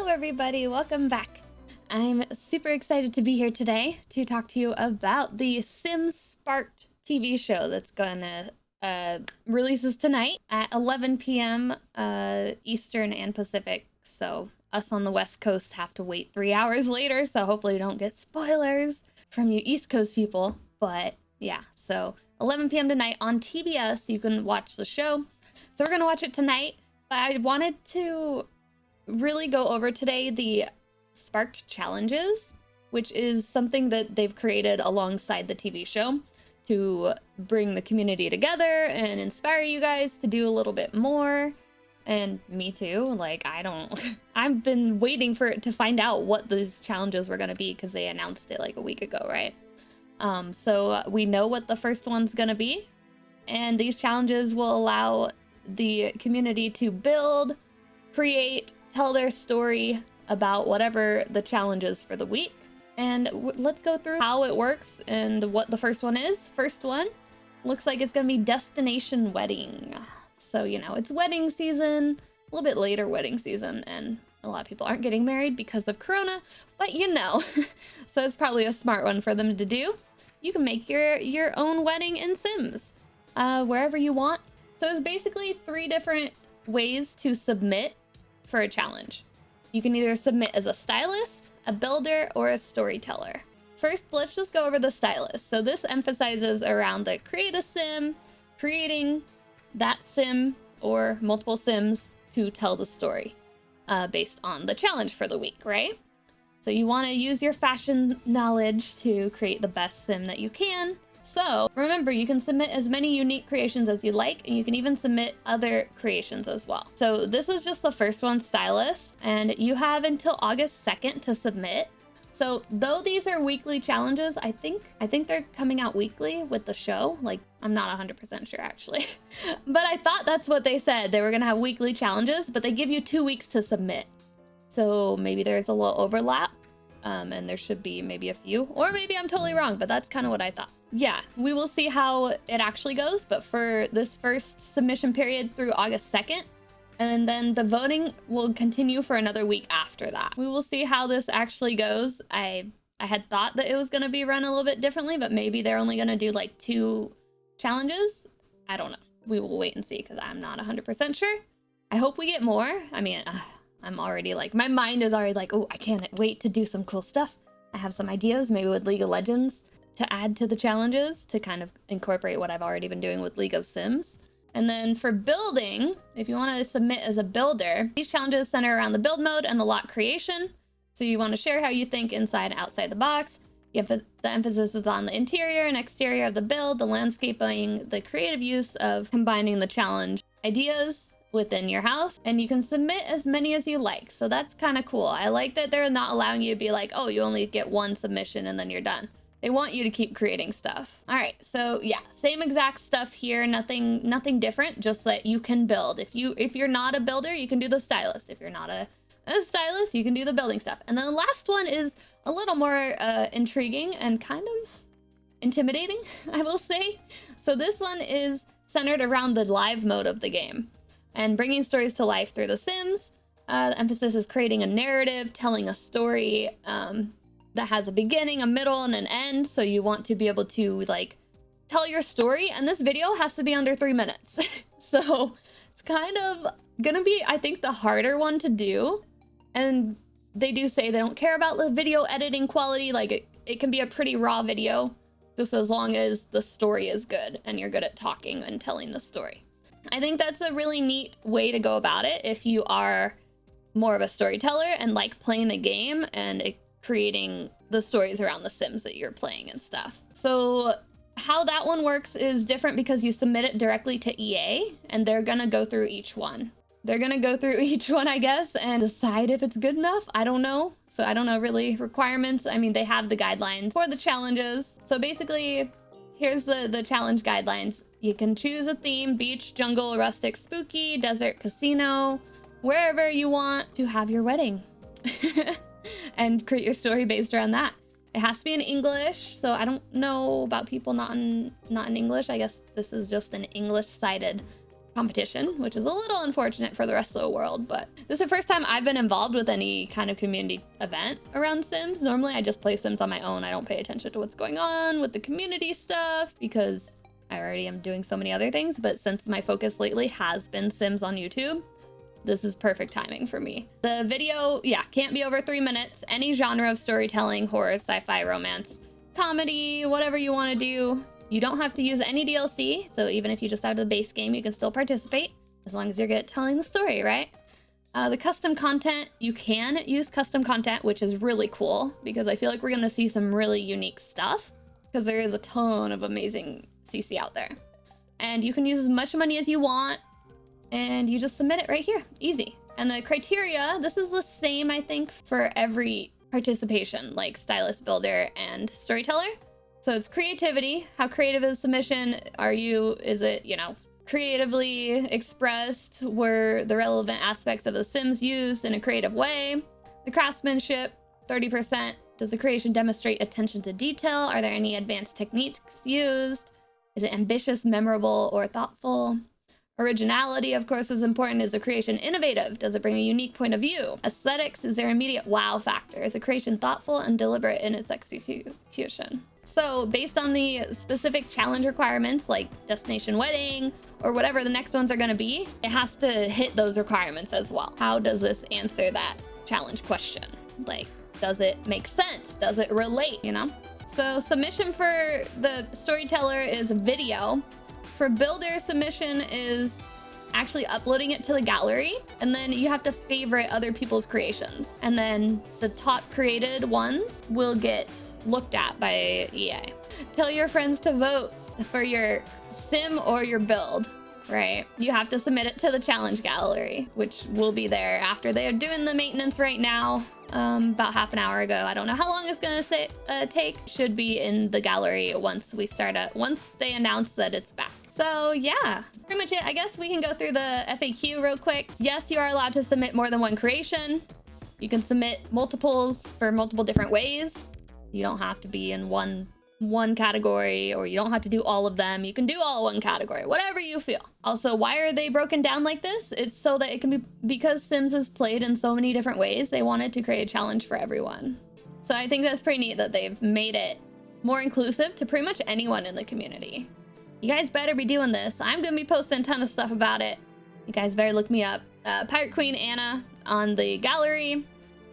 everybody, welcome back. I'm super excited to be here today to talk to you about the Sims Sparked TV show that's gonna releases tonight at 11 p.m. Eastern and Pacific. So us on the West Coast have to wait 3 hours later, so hopefully we don't get spoilers from you East Coast people. But yeah, so 11 p.m. tonight on TBS, you can watch the show. So we're gonna watch it tonight, but I wanted to really go over today the Sparked Challenges, which is something that they've created alongside the TV show to bring the community together and inspire you guys to do a little bit more. And me too, like I've been waiting for it to find out what these challenges were gonna be because they announced it like a week ago, right? So we know what the first one's gonna be, and these challenges will allow the community to build, create, tell their story about whatever the challenge is for the week. And let's go through how it works and what the first one is. First one looks like it's gonna be Destination Wedding. So, you know, it's wedding season, a little bit later wedding season, and a lot of people aren't getting married because of Corona, but you know, so it's probably a smart one for them to do. You can make your own wedding in Sims, wherever you want. So it's basically 3 different ways to submit for a challenge. You can either submit as a stylist, a builder, or a storyteller. First, let's just go over the stylist. So this emphasizes around the create a sim, creating that sim or multiple sims to tell the story based on the challenge for the week, right? So you want to use your fashion knowledge to create the best sim that you can. So remember, you can submit as many unique creations as you like, and you can even submit other creations as well. So this is just the first one, stylist, and you have until August 2nd to submit. So though these are weekly challenges, I think they're coming out weekly with the show. Like, I'm not 100% sure actually, but I thought that's what they said. They were gonna have weekly challenges, but they give you 2 weeks to submit. So maybe there's a little overlap, and there should be maybe a few, or maybe I'm totally wrong, but that's kind of what I thought. Yeah, we will see how it actually goes, but for this first submission period through August 2nd, and then the voting will continue for another week after that. We will see how this actually goes. I had thought that it was going to be run a little bit differently, but maybe they're only going to do like 2 challenges. I don't know. We will wait and see because I'm not 100% sure. I hope we get more. I mean, I'm already like, my mind is already like, oh, I can't wait to do some cool stuff. I have some ideas, maybe with League of Legends, to add to the challenges to kind of incorporate what I've already been doing with League of Sims. And then for building, if you want to submit as a builder, these challenges center around the build mode and the lot creation. So you want to share how you think inside and outside the box. The emphasis is on the interior and exterior of the build, the landscaping, the creative use of combining the challenge ideas within your house, and you can submit as many as you like. So that's kind of cool. I like that they're not allowing you to be like, oh, you only get 1 submission and then you're done. They want you to keep creating stuff. All right, so yeah, same exact stuff here. Nothing different, just that you can build. If you're not a builder, you can do the stylist. If you're not a stylist, you can do the building stuff. And then the last one is a little more intriguing and kind of intimidating, I will say. So this one is centered around the live mode of the game and bringing stories to life through The Sims. The emphasis is creating a narrative, telling a story that has a beginning, a middle, and an end. So you want to be able to like tell your story, and this video has to be under 3 minutes. So it's kind of gonna be, I think, the harder one to do. And they do say they don't care about the video editing quality. Like it can be a pretty raw video, just as long as the story is good and you're good at talking and telling the story. I think that's a really neat way to go about it if you are more of a storyteller and like playing the game and creating the stories around the Sims that you're playing and stuff. So how that one works is different because you submit it directly to EA, and they're gonna go through each one. They're gonna go through each one, I guess, and decide if it's good enough. I don't know. So I don't know really requirements. I mean, they have the guidelines for the challenges. So basically, here's the challenge guidelines. You can choose a theme: beach, jungle, rustic, spooky, desert, casino, wherever you want to have your wedding. And create your story based around that. It has to be in English, so I don't know about people not in English. I guess this is just an English-sided competition, which is a little unfortunate for the rest of the world, but this is the first time I've been involved with any kind of community event around Sims. Normally I just play Sims on my own. I don't pay attention to what's going on with the community stuff because I already am doing so many other things, but since my focus lately has been Sims on YouTube, this is perfect timing for me. The video, yeah, can't be over 3 minutes. Any genre of storytelling, horror, sci-fi, romance, comedy, whatever you want to do. You don't have to use any DLC, so even if you just have the base game, you can still participate, as long as you're good at telling the story, right? The custom content, you can use custom content, which is really cool, because I feel like we're going to see some really unique stuff, because there is a ton of amazing CC out there. And you can use as much money as you want, and you just submit it right here. Easy. And the criteria, this is the same, I think, for every participation, like stylist, builder, and storyteller. So it's creativity. How creative is submission? Is it, creatively expressed? Were the relevant aspects of the Sims used in a creative way? The craftsmanship, 30%. Does the creation demonstrate attention to detail? Are there any advanced techniques used? Is it ambitious, memorable, or thoughtful? Originality, of course, is important. Is the creation innovative? Does it bring a unique point of view? Aesthetics, is there immediate wow factor? Is the creation thoughtful and deliberate in its execution? So based on the specific challenge requirements, like destination wedding or whatever the next ones are going to be, it has to hit those requirements as well. How does this answer that challenge question? Like, does it make sense? Does it relate, So submission for the storyteller is video. For builder, submission is actually uploading it to the gallery, and then you have to favorite other people's creations. And then the top created ones will get looked at by EA. Tell your friends to vote for your sim or your build, right? You have to submit it to the challenge gallery, which will be there after they're doing the maintenance right now. About half an hour ago. I don't know how long it's gonna take. Should be in the gallery once they announce that it's back. So yeah, pretty much it. I guess we can go through the FAQ real quick. Yes, you are allowed to submit more than one creation. You can submit multiples for multiple different ways. You don't have to be in one category, or you don't have to do all of them. You can do all one category, whatever you feel. Also, why are they broken down like this? It's so that it can be, because Sims is played in so many different ways, they wanted to create a challenge for everyone. So I think that's pretty neat that they've made it more inclusive to pretty much anyone in the community. You guys better be doing this. I'm gonna be posting a ton of stuff about it. You guys better look me up. Pirate Queen Anna on the gallery.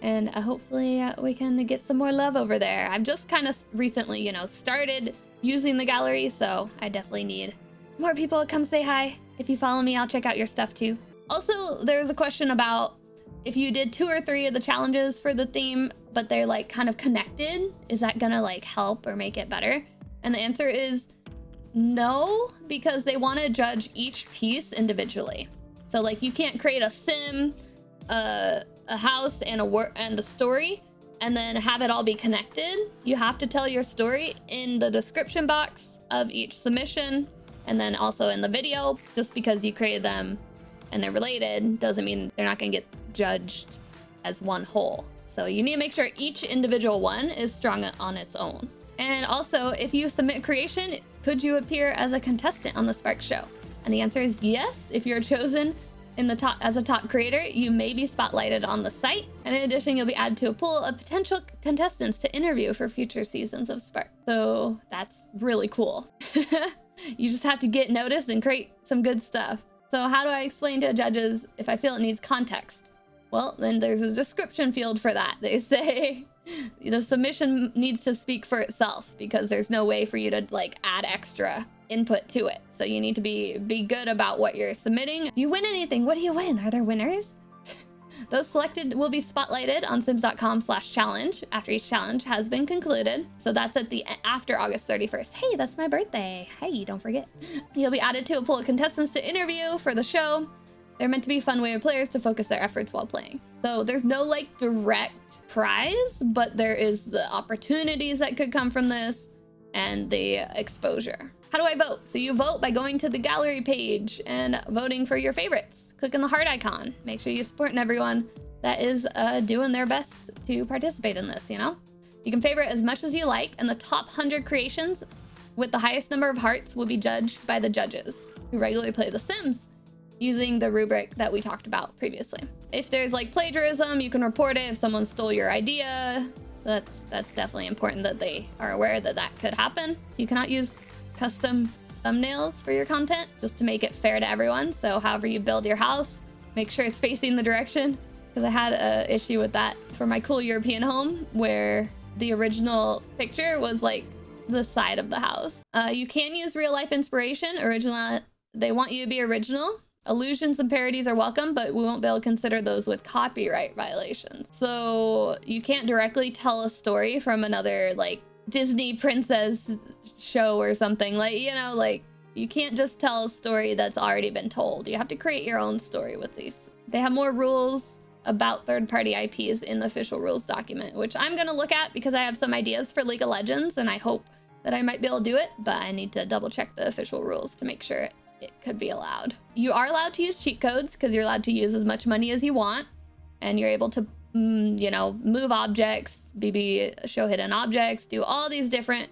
And hopefully we can get some more love over there. I've just kind of recently, started using the gallery, so I definitely need more people to come say hi. If you follow me, I'll check out your stuff too. Also, there's a question about if you did 2 or 3 of the challenges for the theme, but they're like kind of connected, is that gonna like help or make it better? And the answer is no, because they want to judge each piece individually. So like you can't create a sim, a house, and a story and then have it all be connected. You have to tell your story in the description box of each submission, and then also in the video. Just because you created them and they're related doesn't mean they're not going to get judged as one whole. So you need to make sure each individual one is strong on its own. And also, if you submit creation, could you appear as a contestant on the Spark Show? And the answer is yes. If you're chosen as a top creator, you may be spotlighted on the site. And in addition, you'll be added to a pool of potential contestants to interview for future seasons of Spark. So that's really cool. You just have to get noticed and create some good stuff. So how do I explain to judges if I feel it needs context? Well, then there's a description field for that. They say the submission needs to speak for itself, because there's no way for you to like add extra input to it. So you need to be good about what you're submitting. Do you win anything? What do you win? Are there winners? Those selected will be spotlighted on sims.com/challenge after each challenge has been concluded. So that's after August 31st. Hey, that's my birthday. Hey, don't forget. You'll be added to a pool of contestants to interview for the show. They're meant to be a fun way for players to focus their efforts while playing. So there's no like direct prize, but there is the opportunities that could come from this and the exposure. How do I vote? So you vote by going to the gallery page and voting for your favorites. Click on the heart icon. Make sure you're supporting everyone that is doing their best to participate in this, You can favorite as much as you like, and the top 100 creations with the highest number of hearts will be judged by the judges who regularly play The Sims. using the rubric that we talked about previously. If there's like plagiarism, you can report it if someone stole your idea. That's definitely important that they are aware that that could happen. So you cannot use custom thumbnails for your content, just to make it fair to everyone. So however you build your house, make sure it's facing the direction, because I had an issue with that for my cool European home where the original picture was like the side of the house. You can use real life inspiration. Original, they want you to be original. Allusions and parodies are welcome, but we won't be able to consider those with copyright violations. So you can't directly tell a story from another like Disney princess show or something, like, you know, like you can't just tell a story that's already been told. You have to create your own story with these. They have more rules about third-party IPs in the official rules document, which I'm gonna look at because I have some ideas for League of Legends and I hope that I might be able to do it, but I need to double check the official rules to make sure it could be allowed. You are allowed to use cheat codes because you're allowed to use as much money as you want, and you're able to you know, move objects, BB show hidden objects, do all these different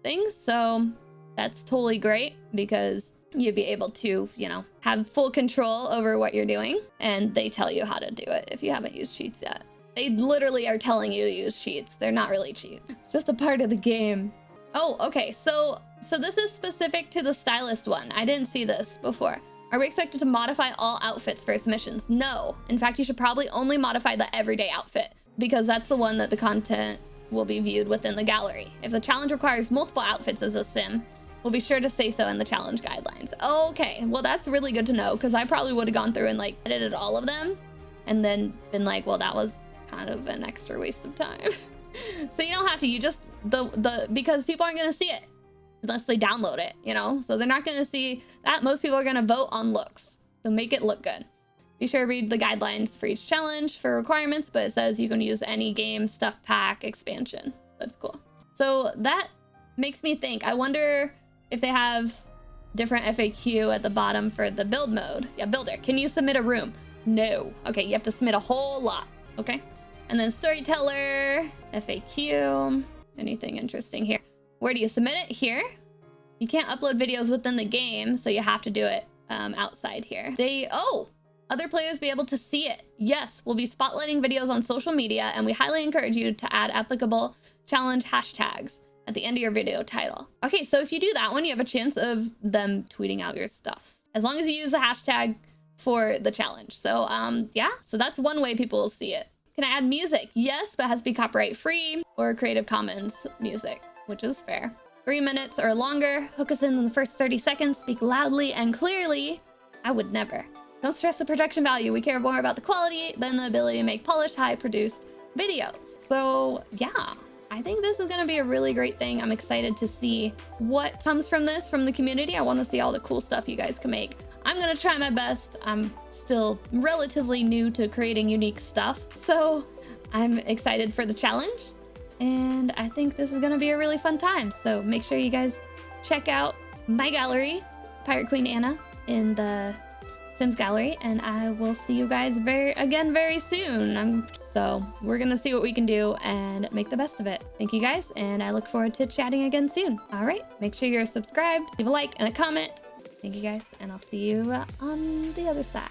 things. So that's totally great because you'd be able to, you know, have full control over what you're doing, and they tell you how to do it if you haven't used cheats yet. They literally are telling you to use cheats. They're not really cheats, just a part of the game. Oh, okay. So this is specific to the stylist one. I didn't see this before. Are we expected to modify all outfits for submissions? No. In fact, you should probably only modify the everyday outfit because that's the one that the content will be viewed within the gallery. If the challenge requires multiple outfits as a sim, we'll be sure to say so in the challenge guidelines. Okay, well, that's really good to know because I probably would have gone through and like edited all of them and then been like, well, that was kind of an extra waste of time. So you don't have to, you just, because people aren't going to see it unless they download it, you know? So they're not going to see that. Most people are going to vote on looks. So make it look good. Be sure to read the guidelines for each challenge for requirements, but it says you can use any game, stuff pack, expansion. That's cool. So that makes me think, I wonder if they have different FAQ at the bottom for the build mode. Yeah, builder. Can you submit a room? No. Okay, you have to submit a whole lot. Okay. And then storyteller, FAQ, anything interesting here. Where do you submit it? Here. You can't upload videos within the game, so you have to do it outside here. Other players be able to see it. Yes, we'll be spotlighting videos on social media, and we highly encourage you to add applicable challenge hashtags at the end of your video title. Okay, so if you do that one, you have a chance of them tweeting out your stuff, as long as you use the hashtag for the challenge. So yeah, so that's one way people will see it. Can I add music? Yes, but it has to be copyright free or Creative Commons music, which is fair. 3 minutes or longer. Hook us in the first 30 seconds. Speak loudly and clearly. I would never. Don't stress the production value. We care more about the quality than the ability to make polished, high-produced videos. So yeah, I think this is going to be a really great thing. I'm excited to see what comes from this, from the community. I want to see all the cool stuff you guys can make. I'm going to try my best. I'm still relatively new to creating unique stuff, so I'm excited for the challenge. And I think this is going to be a really fun time. So make sure you guys check out my gallery, Pirate Queen Anna, in the Sims gallery, and I will see you guys very soon. So we're gonna see what we can do and make the best of it. Thank you guys, and I look forward to chatting again soon. All right, make sure you're subscribed, leave a like and a comment. Thank you guys, and I'll see you on the other side.